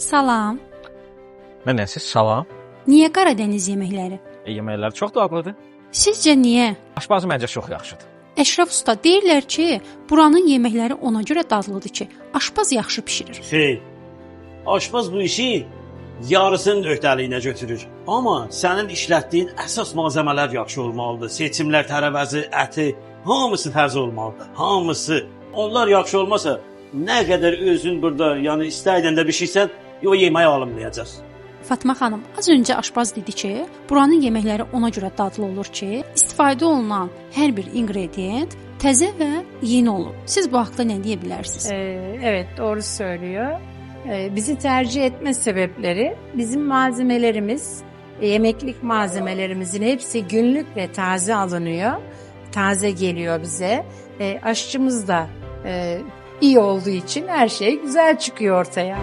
Salam. Nənəsi, salam. Niyə Qaradəniz yeməkləri? Yeməklər çox dadlıdır. Sizcə niyə? Aşpazı məncə çox yaxşıdır. Əşrəf usta deyirlər ki, buranın yeməkləri ona görə dadlıdır ki, aşpaz yaxşı bişirir. Aşpaz bu işi yarısının öhdəliyinə götürür. Amma sənin işlətdiyin əsas malzəmələr yaxşı olmalıdır. Seçimlər, tərəvəzi, əti, hamısı təzə olmalıdır. Hamısı. Onlar yaxşı olmasa, nə qədər özün burada, yəni istəyiləndə bişirsən, o yeməyi alınmayacaq. Fatma xanım, az öncə aşpaz dedi ki, buranın yeməkləri ona görə dadlı olur ki, istifadə olunan hər bir ingredient təzə və yeni olur. Siz bu haqqda nə deyə bilərsiniz? Evet, doğru söylüyor. Bizi tercih etme sebepleri bizim malzemelerimiz, yemeklik malzemelerimizin hepsi günlük ve taze alınıyor. Taze geliyor bize. Aşçımız da iyi olduğu için her şey güzel çıkıyor ortaya.